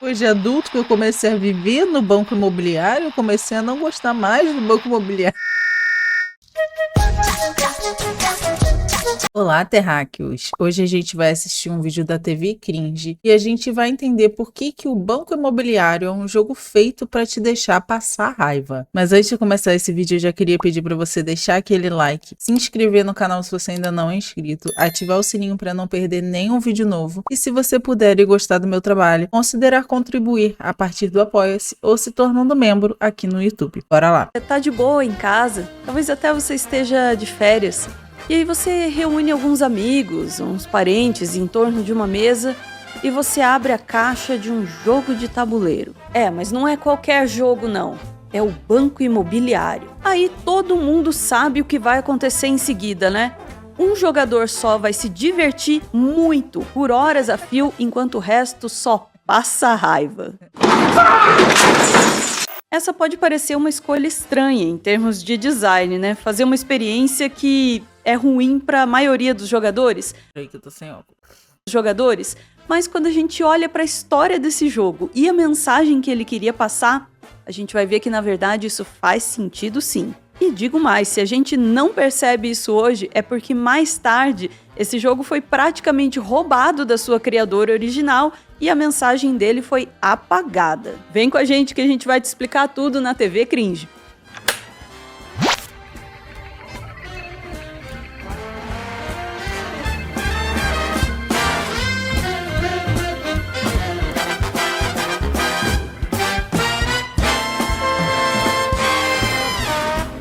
Depois de adulto que eu comecei a viver no banco imobiliário, eu comecei a não gostar mais do banco imobiliário. Olá, terráqueos! Hoje a gente vai assistir um vídeo da TV Cringe e a gente vai entender por que o Banco Imobiliário é um jogo feito para te deixar passar raiva. Mas antes de começar esse vídeo, eu já queria pedir para você deixar aquele like, se inscrever no canal se você ainda não é inscrito, ativar o sininho para não perder nenhum vídeo novo e, se você puder e gostar do meu trabalho, considerar contribuir a partir do Apoia-se ou se tornando membro aqui no YouTube. Bora lá! Você tá de boa em casa, talvez até você esteja de férias. E aí você reúne alguns amigos, uns parentes em torno de uma mesa e você abre a caixa de um jogo de tabuleiro. Mas não é qualquer jogo não, é o Banco Imobiliário. Aí todo mundo sabe o que vai acontecer em seguida, né? Um jogador só vai se divertir muito, por horas a fio, enquanto o resto só passa raiva. Essa pode parecer uma escolha estranha em termos de design, né? Fazer uma experiência que é ruim para a maioria dos jogadores. Peraí que eu tô sem óculos. Mas quando a gente olha para a história desse jogo e a mensagem que ele queria passar, a gente vai ver que na verdade isso faz sentido sim. E digo mais, se a gente não percebe isso hoje, é porque mais tarde esse jogo foi praticamente roubado da sua criadora original e a mensagem dele foi apagada. Vem com a gente que a gente vai te explicar tudo na TV Cringe.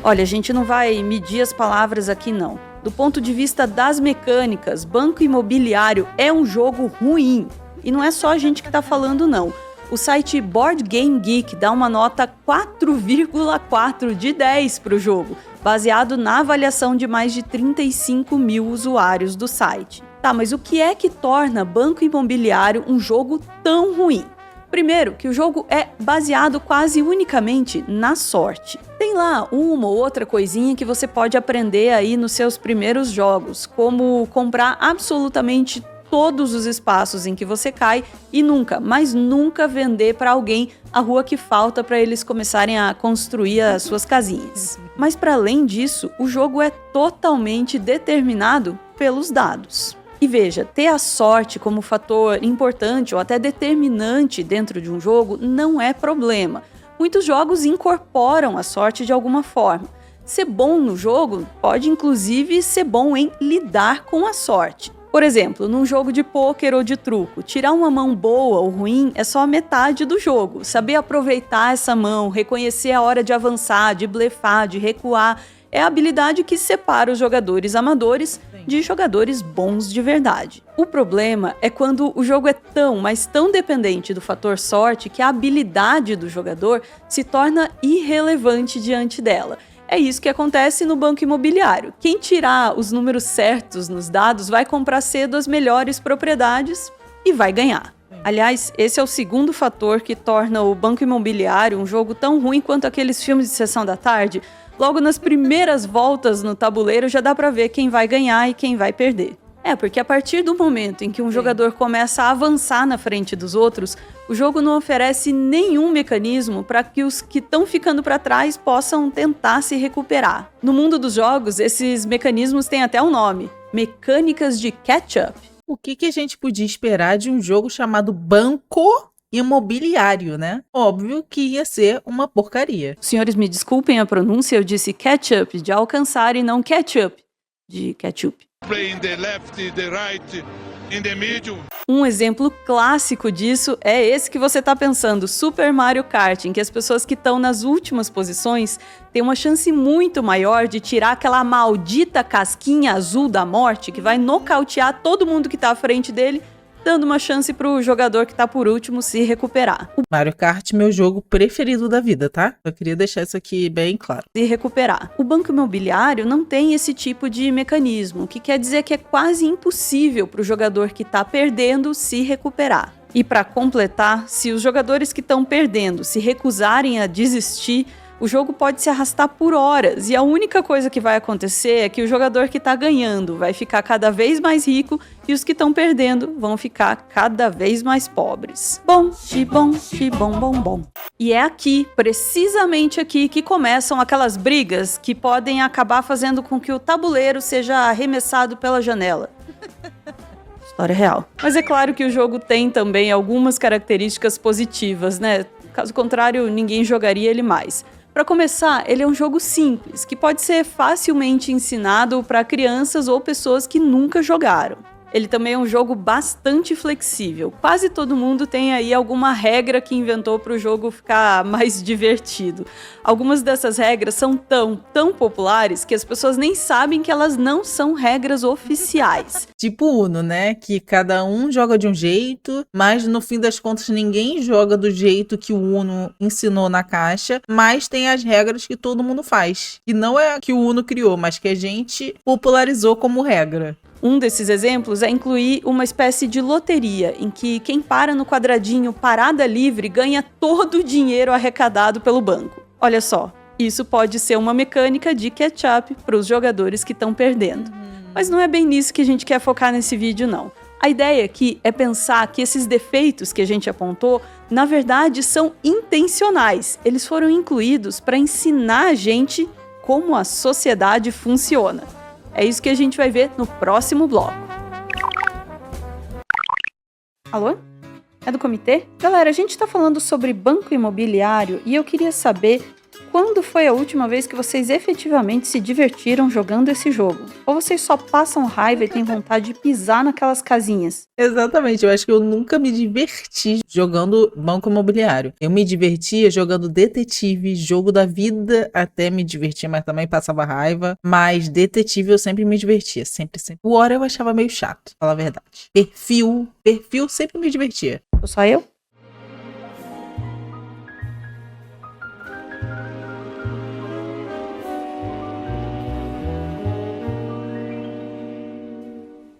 Olha, a gente não vai medir as palavras aqui não. Do ponto de vista das mecânicas, Banco Imobiliário é um jogo ruim. E não é só a gente que tá falando não. O site Board Game Geek dá uma nota 4,4 de 10 para o jogo, baseado na avaliação de mais de 35 mil usuários do site. Tá, mas o que é que torna Banco Imobiliário um jogo tão ruim? Primeiro, que o jogo é baseado quase unicamente na sorte. Tem lá uma ou outra coisinha que você pode aprender aí nos seus primeiros jogos, como comprar absolutamente todos os espaços em que você cai e nunca, mas nunca vender para alguém a rua que falta para eles começarem a construir as suas casinhas. Mas para além disso, o jogo é totalmente determinado pelos dados. E veja, ter a sorte como fator importante ou até determinante dentro de um jogo não é problema. Muitos jogos incorporam a sorte de alguma forma. Ser bom no jogo pode inclusive ser bom em lidar com a sorte. Por exemplo, num jogo de pôquer ou de truco, tirar uma mão boa ou ruim é só a metade do jogo. Saber aproveitar essa mão, reconhecer a hora de avançar, de blefar, de recuar, é a habilidade que separa os jogadores amadores de jogadores bons de verdade. O problema é quando o jogo é tão, mas tão dependente do fator sorte que a habilidade do jogador se torna irrelevante diante dela. É isso que acontece no Banco Imobiliário. Quem tirar os números certos nos dados vai comprar cedo as melhores propriedades e vai ganhar. Aliás, esse é o segundo fator que torna o Banco Imobiliário um jogo tão ruim quanto aqueles filmes de sessão da tarde. Logo nas primeiras voltas no tabuleiro já dá pra ver quem vai ganhar e quem vai perder. Porque a partir do momento em que um jogador começa a avançar na frente dos outros, o jogo não oferece nenhum mecanismo para que os que estão ficando para trás possam tentar se recuperar. No mundo dos jogos, esses mecanismos têm até um nome: mecânicas de catch-up. O que a gente podia esperar de um jogo chamado Banco Imobiliário, né? Óbvio que ia ser uma porcaria. Senhores, me desculpem a pronúncia, eu disse catch-up de alcançar e não ketchup de ketchup. Um exemplo clássico disso é esse que você tá pensando, Super Mario Kart, em que as pessoas que estão nas últimas posições têm uma chance muito maior de tirar aquela maldita casquinha azul da morte que vai nocautear todo mundo que tá à frente dele, dando uma chance pro jogador que tá por último se recuperar. O Mario Kart, meu jogo preferido da vida, tá? Eu queria deixar isso aqui bem claro. Se recuperar. O Banco Imobiliário não tem esse tipo de mecanismo, o que quer dizer que é quase impossível pro jogador que tá perdendo se recuperar. E para completar, se os jogadores que estão perdendo se recusarem a desistir, O jogo pode se arrastar por horas e a única coisa que vai acontecer é que o jogador que está ganhando vai ficar cada vez mais rico e os que estão perdendo vão ficar cada vez mais pobres. Bom, xibom, xibom, bom, bom. E é aqui, precisamente aqui, que começam aquelas brigas que podem acabar fazendo com que o tabuleiro seja arremessado pela janela. História real. Mas é claro que o jogo tem também algumas características positivas, né? Caso contrário, ninguém jogaria ele mais. Para começar, ele é um jogo simples, que pode ser facilmente ensinado para crianças ou pessoas que nunca jogaram. Ele também é um jogo bastante flexível. Quase todo mundo tem aí alguma regra que inventou para o jogo ficar mais divertido. Algumas dessas regras são tão populares que as pessoas nem sabem que elas não são regras oficiais. Tipo Uno, né? Que cada um joga de um jeito, mas no fim das contas ninguém joga do jeito que o Uno ensinou na caixa, mas tem as regras que todo mundo faz. E não é que o Uno criou, mas que a gente popularizou como regra. Um desses exemplos é incluir uma espécie de loteria, em que quem para no quadradinho parada livre ganha todo o dinheiro arrecadado pelo banco. Olha só, isso pode ser uma mecânica de catch-up para os jogadores que estão perdendo. Mas não é bem nisso que a gente quer focar nesse vídeo, não. A ideia aqui é pensar que esses defeitos que a gente apontou, na verdade, são intencionais. Eles foram incluídos para ensinar a gente como a sociedade funciona. É isso que a gente vai ver no próximo bloco. Alô? É do comitê? Galera, a gente tá falando sobre banco imobiliário e eu queria saber quando foi a última vez que vocês efetivamente se divertiram jogando esse jogo? Ou vocês só passam raiva e têm vontade de pisar naquelas casinhas? Exatamente, eu acho que eu nunca me diverti jogando banco imobiliário. Eu me divertia jogando detetive, jogo da vida até me divertia, mas também passava raiva. Mas detetive eu sempre me divertia, sempre. O Hora eu achava meio chato, pra falar a verdade. Perfil sempre me divertia. Só eu?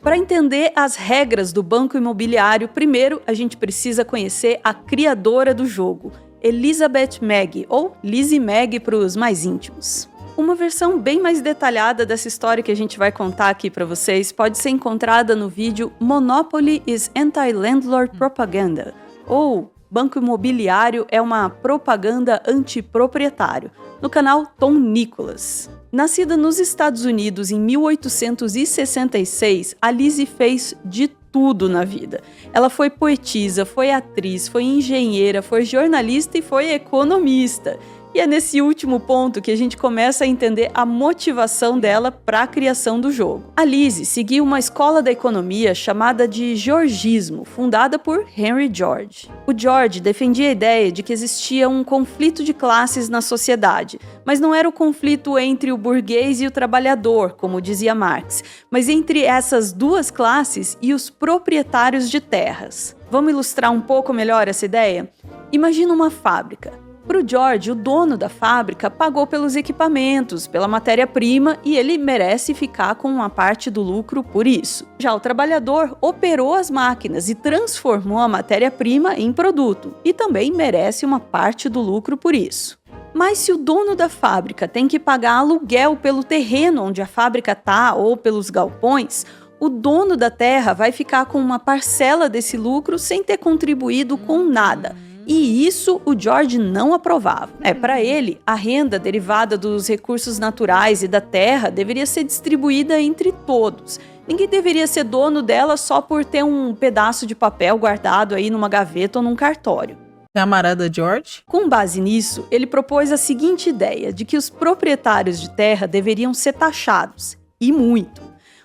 Para entender as regras do banco imobiliário, primeiro a gente precisa conhecer a criadora do jogo, Elizabeth Magie, ou Lizzie Magie para os mais íntimos. Uma versão bem mais detalhada dessa história que a gente vai contar aqui para vocês pode ser encontrada no vídeo Monopoly is Anti-Landlord Propaganda, ou Banco Imobiliário é uma propaganda antiproprietário, no canal Tom Nicholas. Nascida nos Estados Unidos em 1866, a Lizzie fez de tudo na vida. Ela foi poetisa, foi atriz, foi engenheira, foi jornalista e foi economista. E é nesse último ponto que a gente começa a entender a motivação dela para a criação do jogo. A Lizzie seguiu uma escola da economia chamada de Georgismo, fundada por Henry George. O George defendia a ideia de que existia um conflito de classes na sociedade, mas não era o conflito entre o burguês e o trabalhador, como dizia Marx, mas entre essas duas classes e os proprietários de terras. Vamos ilustrar um pouco melhor essa ideia? Imagina uma fábrica. Para o George, o dono da fábrica pagou pelos equipamentos, pela matéria-prima e ele merece ficar com uma parte do lucro por isso. Já o trabalhador operou as máquinas e transformou a matéria-prima em produto e também merece uma parte do lucro por isso. Mas se o dono da fábrica tem que pagar aluguel pelo terreno onde a fábrica está ou pelos galpões, o dono da terra vai ficar com uma parcela desse lucro sem ter contribuído com nada. E isso o George não aprovava. Para ele, a renda derivada dos recursos naturais e da terra deveria ser distribuída entre todos. Ninguém deveria ser dono dela só por ter um pedaço de papel guardado aí numa gaveta ou num cartório. Camarada George? Com base nisso, ele propôs a seguinte ideia de que os proprietários de terra deveriam ser taxados, e muito.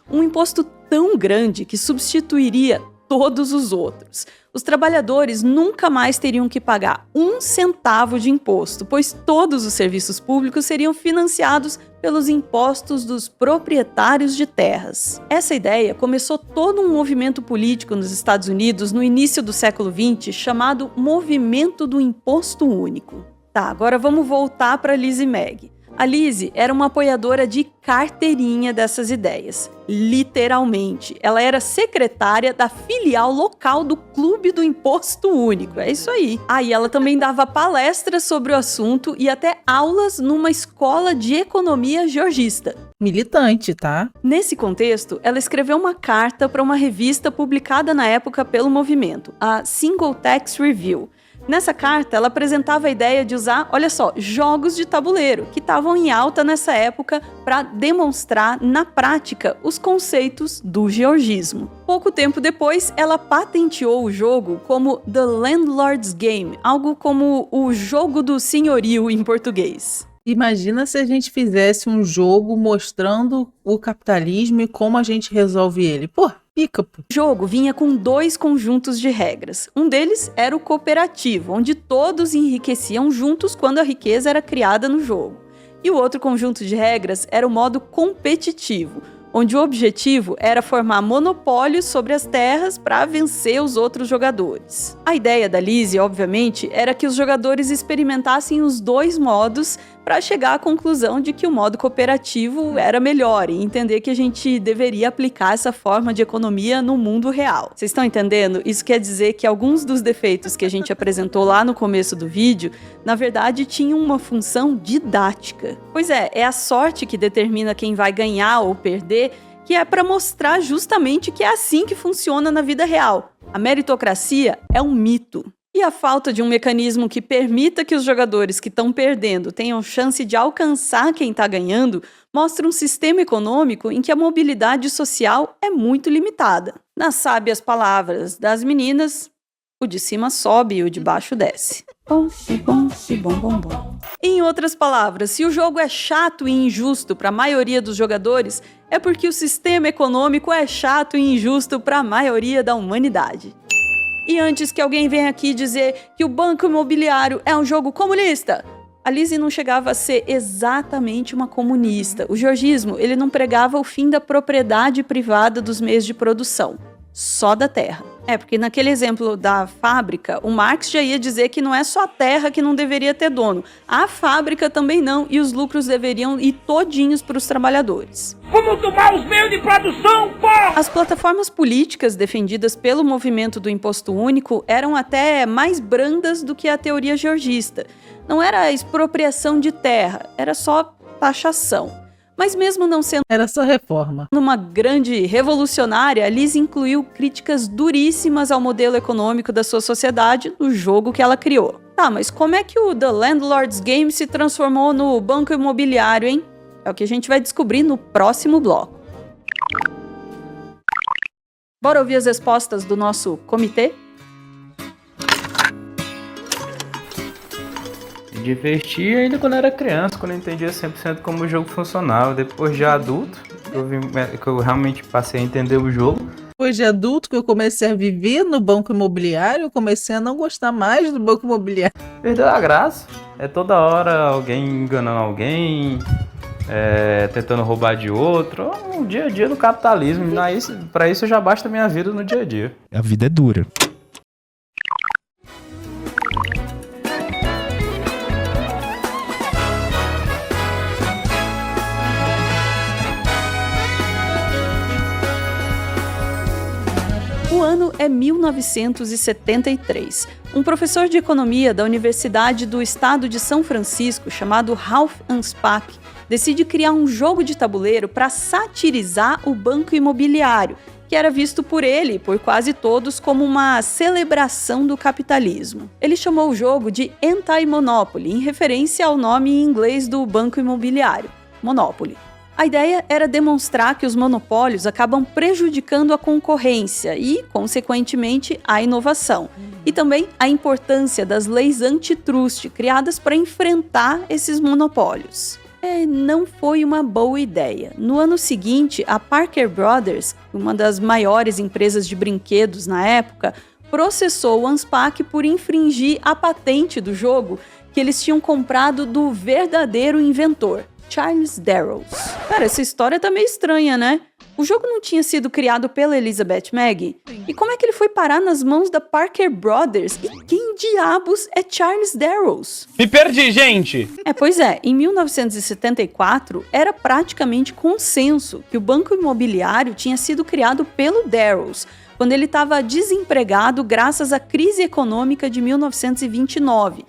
Um imposto tão grande que substituiria todos os outros. Os trabalhadores nunca mais teriam que pagar 1 centavo de imposto, pois todos os serviços públicos seriam financiados pelos impostos dos proprietários de terras. Essa ideia começou todo um movimento político nos Estados Unidos no início do século XX, chamado Movimento do Imposto Único. Tá, agora vamos voltar para Lizzie Magie. A Lizzie era uma apoiadora de carteirinha dessas ideias. Literalmente. Ela era secretária da filial local do Clube do Imposto Único. É isso aí. E ela também dava palestras sobre o assunto e até aulas numa escola de economia georgista. Militante, tá? Nesse contexto, ela escreveu uma carta para uma revista publicada na época pelo movimento, a Single Tax Review. Nessa carta, ela apresentava a ideia de usar, olha só, jogos de tabuleiro, que estavam em alta nessa época, para demonstrar na prática os conceitos do georgismo. Pouco tempo depois, ela patenteou o jogo como The Landlord's Game, algo como o jogo do senhorio em português. Imagina se a gente fizesse um jogo mostrando o capitalismo e como a gente resolve ele. Pô, pica, pô. O jogo vinha com 2 conjuntos de regras. Um deles era o cooperativo, onde todos enriqueciam juntos quando a riqueza era criada no jogo. E o outro conjunto de regras era o modo competitivo, onde o objetivo era formar monopólios sobre as terras para vencer os outros jogadores. A ideia da Lizzie, obviamente, era que os jogadores experimentassem os 2 modos para chegar à conclusão de que o modo cooperativo era melhor e entender que a gente deveria aplicar essa forma de economia no mundo real. Vocês estão entendendo? Isso quer dizer que alguns dos defeitos que a gente apresentou lá no começo do vídeo, na verdade, tinham uma função didática. Pois é a sorte que determina quem vai ganhar ou perder, que é para mostrar justamente que é assim que funciona na vida real. A meritocracia é um mito. E a falta de um mecanismo que permita que os jogadores que estão perdendo tenham chance de alcançar quem está ganhando mostra um sistema econômico em que a mobilidade social é muito limitada. Nas sábias palavras das meninas, o de cima sobe e o de baixo desce. Bom, bom, bom, bom. Em outras palavras, se o jogo é chato e injusto para a maioria dos jogadores, é porque o sistema econômico é chato e injusto para a maioria da humanidade. E antes que alguém venha aqui dizer que o Banco Imobiliário é um jogo comunista, a Lizzie não chegava a ser exatamente uma comunista. O georgismo, ele não pregava o fim da propriedade privada dos meios de produção, só da terra. Porque naquele exemplo da fábrica, o Marx já ia dizer que não é só a terra que não deveria ter dono, a fábrica também não, e os lucros deveriam ir todinhos para os trabalhadores. Vamos tomar os meios de produção, porra! As plataformas políticas defendidas pelo movimento do Imposto Único eram até mais brandas do que a teoria georgista. Não era expropriação de terra, era só taxação. Mas mesmo não sendo Era só reforma. uma grande revolucionária, a Lizzie incluiu críticas duríssimas ao modelo econômico da sua sociedade no jogo que ela criou. Mas como é que o The Landlord's Game se transformou no banco imobiliário, hein? É o que a gente vai descobrir no próximo bloco. Bora ouvir as respostas do nosso comitê? Me divertia ainda quando era criança, quando eu entendia 100% como o jogo funcionava. Depois de adulto, que eu realmente passei a entender o jogo. Depois de adulto que eu comecei a viver no banco imobiliário, eu comecei a não gostar mais do banco imobiliário. Perdeu a graça. É toda hora alguém enganando alguém, tentando roubar de outro. O dia a dia do capitalismo. Pra isso já basta a minha vida no dia a dia. A vida é dura. O ano é 1973. Um professor de economia da Universidade do Estado de São Francisco, chamado Ralph Anspach, decide criar um jogo de tabuleiro para satirizar o banco imobiliário, que era visto por ele e por quase todos como uma celebração do capitalismo. Ele chamou o jogo de Anti-Monopoly, em referência ao nome em inglês do banco imobiliário, Monopoly. A ideia era demonstrar que os monopólios acabam prejudicando a concorrência e, consequentemente, a inovação. E também a importância das leis antitrust criadas para enfrentar esses monopólios. Não foi uma boa ideia. No ano seguinte, a Parker Brothers, uma das maiores empresas de brinquedos na época, processou o Anspach por infringir a patente do jogo que eles tinham comprado do verdadeiro inventor, Charles Darrows. Cara, essa história tá meio estranha, né? O jogo não tinha sido criado pela Elizabeth Magie? E como é que ele foi parar nas mãos da Parker Brothers? E quem diabos é Charles Darrows? Me perdi, gente! Pois é, em 1974 era praticamente consenso que o banco imobiliário tinha sido criado pelo Darrows, quando ele estava desempregado graças à crise econômica de 1929.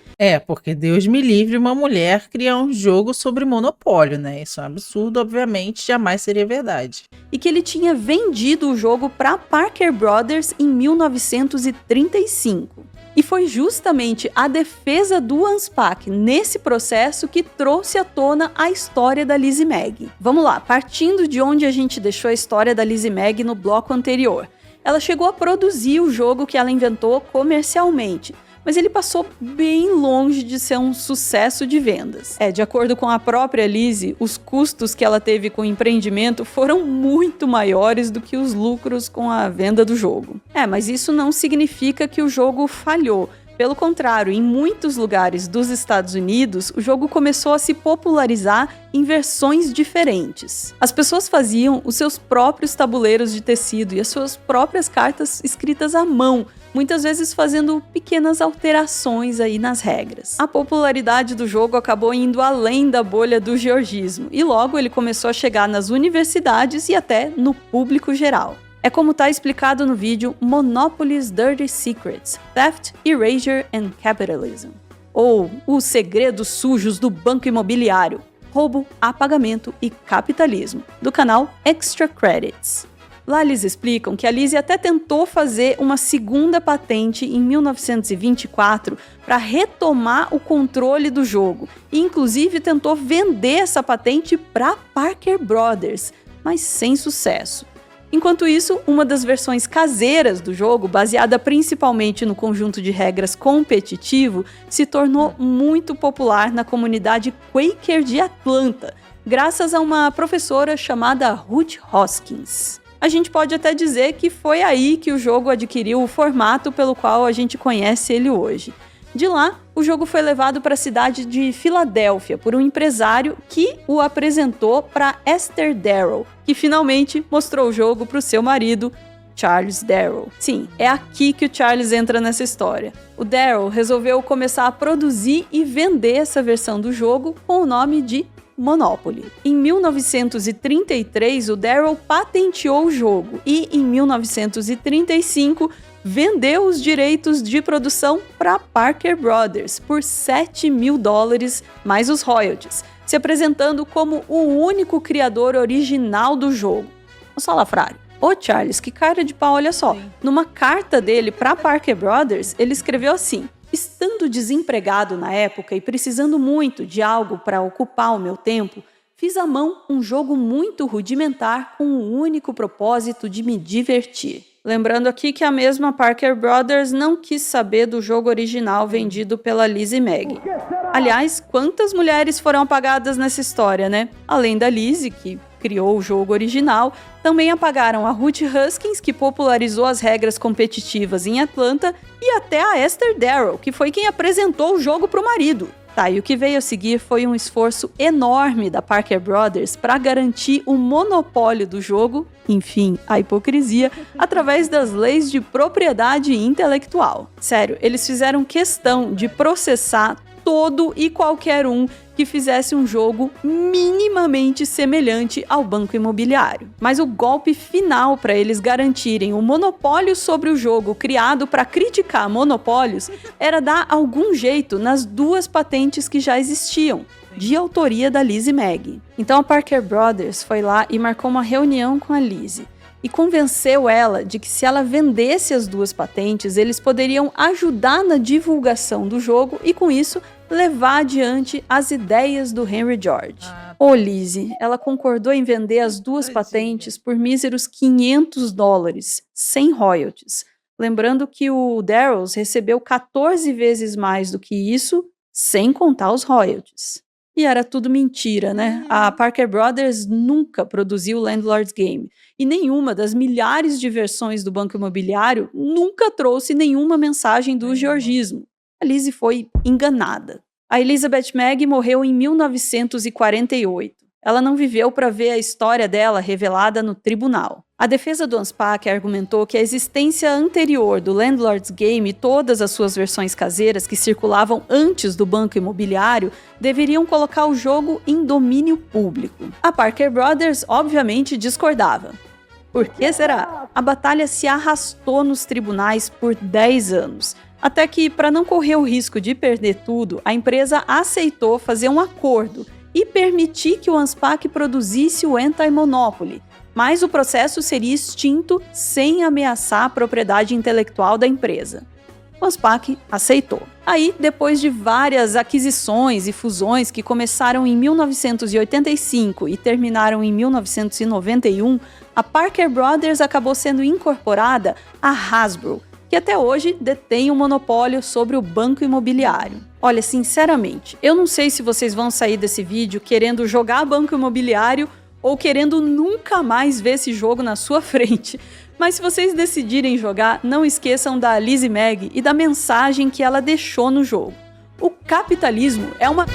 Porque Deus me livre uma mulher criar um jogo sobre monopólio, né? Isso é um absurdo, obviamente, jamais seria verdade. E que ele tinha vendido o jogo para Parker Brothers em 1935. E foi justamente a defesa do Anspach nesse processo que trouxe à tona a história da Lizzie Magie. Vamos lá, partindo de onde a gente deixou a história da Lizzie Magie no bloco anterior. Ela chegou a produzir o jogo que ela inventou comercialmente, mas ele passou bem longe de ser um sucesso de vendas. De acordo com a própria Lizzie, os custos que ela teve com o empreendimento foram muito maiores do que os lucros com a venda do jogo. Mas isso não significa que o jogo falhou. Pelo contrário, em muitos lugares dos Estados Unidos, o jogo começou a se popularizar em versões diferentes. As pessoas faziam os seus próprios tabuleiros de tecido e as suas próprias cartas escritas à mão, muitas vezes fazendo pequenas alterações aí nas regras. A popularidade do jogo acabou indo além da bolha do georgismo, e logo ele começou a chegar nas universidades e até no público geral. É como está explicado no vídeo Monopoly's Dirty Secrets, Theft, Erasure and Capitalism. Ou Os Segredos Sujos do Banco Imobiliário, Roubo, Apagamento e Capitalismo, do canal Extra Credits. Lá eles explicam que a Lizzie até tentou fazer uma segunda patente em 1924 para retomar o controle do jogo, e inclusive tentou vender essa patente para Parker Brothers, mas sem sucesso. Enquanto isso, uma das versões caseiras do jogo, baseada principalmente no conjunto de regras competitivo, se tornou muito popular na comunidade Quaker de Atlanta, graças a uma professora chamada Ruth Hoskins. A gente pode até dizer que foi aí que o jogo adquiriu o formato pelo qual a gente conhece ele hoje. De lá, o jogo foi levado para a cidade de Filadélfia por um empresário que o apresentou para Esther Darrow, que finalmente mostrou o jogo para o seu marido, Charles Darrow. Sim, é aqui que o Charles entra nessa história. O Darrow resolveu começar a produzir e vender essa versão do jogo com o nome de Monopoly. Em 1933, o Darrow patenteou o jogo e, em 1935, vendeu os direitos de produção para Parker Brothers por $7.000 mais os royalties, se apresentando como o único criador original do jogo. O salafrário. Ô Charles, que cara de pau, olha só. Sim. Numa carta dele para Parker Brothers, ele escreveu assim: estando desempregado na época e precisando muito de algo para ocupar o meu tempo, fiz à mão um jogo muito rudimentar com o único propósito de me divertir. Lembrando aqui que a mesma Parker Brothers não quis saber do jogo original vendido pela Lizzie Magie. Aliás, quantas mulheres foram apagadas nessa história, né? Além da Lizzie, que criou o jogo original, também apagaram a Ruth Hoskins, que popularizou as regras competitivas em Atlanta, e até a Esther Darrow, que foi quem apresentou o jogo para o marido. E o que veio a seguir foi um esforço enorme da Parker Brothers para garantir o monopólio do jogo, enfim, a hipocrisia, através das leis de propriedade intelectual. Sério, eles fizeram questão de processar todo e qualquer um que fizesse um jogo minimamente semelhante ao banco imobiliário. Mas o golpe final para eles garantirem o monopólio sobre o jogo criado para criticar monopólios era dar algum jeito nas duas patentes que já existiam, de autoria da Lizzie Magie. Então a Parker Brothers foi lá e marcou uma reunião com a Lizzie e convenceu ela de que se ela vendesse as duas patentes, eles poderiam ajudar na divulgação do jogo e, com isso, levar adiante as ideias do Henry George. Lizzie, ela concordou em vender as duas patentes por míseros $500, sem royalties. Lembrando que o Darrows recebeu 14 vezes mais do que isso, sem contar os royalties. E era tudo mentira, né? A Parker Brothers nunca produziu Landlord's Game, e nenhuma das milhares de versões do Banco Imobiliário nunca trouxe nenhuma mensagem do georgismo. A Lizzie foi enganada. A Elizabeth Magie morreu em 1948. ela não viveu para ver a história dela revelada no tribunal. A defesa do Unspac argumentou que a existência anterior do Landlord's Game e todas as suas versões caseiras que circulavam antes do Banco Imobiliário deveriam colocar o jogo em domínio público. A Parker Brothers, obviamente, discordava. Por que será? A batalha se arrastou nos tribunais por 10 anos. Até que, para não correr o risco de perder tudo, a empresa aceitou fazer um acordo e permitir que o Unspac produzisse o Anti-Monopoly, mas o processo seria extinto sem ameaçar a propriedade intelectual da empresa. O Unspac aceitou. Aí, depois de várias aquisições e fusões que começaram em 1985 e terminaram em 1991, a Parker Brothers acabou sendo incorporada à Hasbro, que até hoje detém o monopólio sobre o banco imobiliário. Olha, sinceramente, eu não sei se vocês vão sair desse vídeo querendo jogar banco imobiliário ou querendo nunca mais ver esse jogo na sua frente. Mas se vocês decidirem jogar, não esqueçam da Lizzie Mag e da mensagem que ela deixou no jogo. O capitalismo é uma...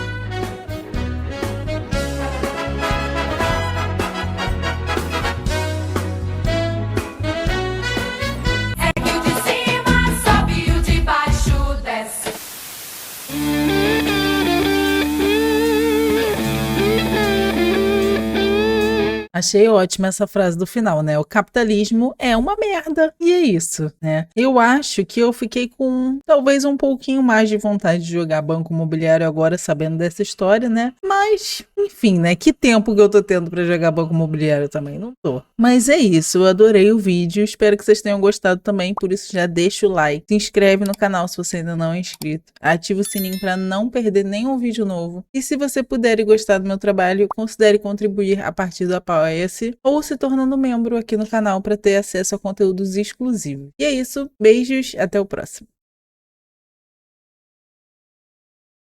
Achei ótima essa frase do final, né? O capitalismo é uma merda. E é isso, né? Eu acho que eu fiquei com talvez um pouquinho mais de vontade de jogar Banco Imobiliário agora, sabendo dessa história, né? Mas, enfim, né? Que tempo que eu tô tendo pra jogar Banco Imobiliário também? Não tô. Mas é isso, eu adorei o vídeo. Espero que vocês tenham gostado também. Por isso, já deixa o like. Se inscreve no canal se você ainda não é inscrito. Ativa o sininho pra não perder nenhum vídeo novo. E se você puder e gostar do meu trabalho, considere contribuir a partir do Apoia-se ou se tornando membro aqui no canal para ter acesso a conteúdos exclusivos. E é isso, beijos, até o próximo.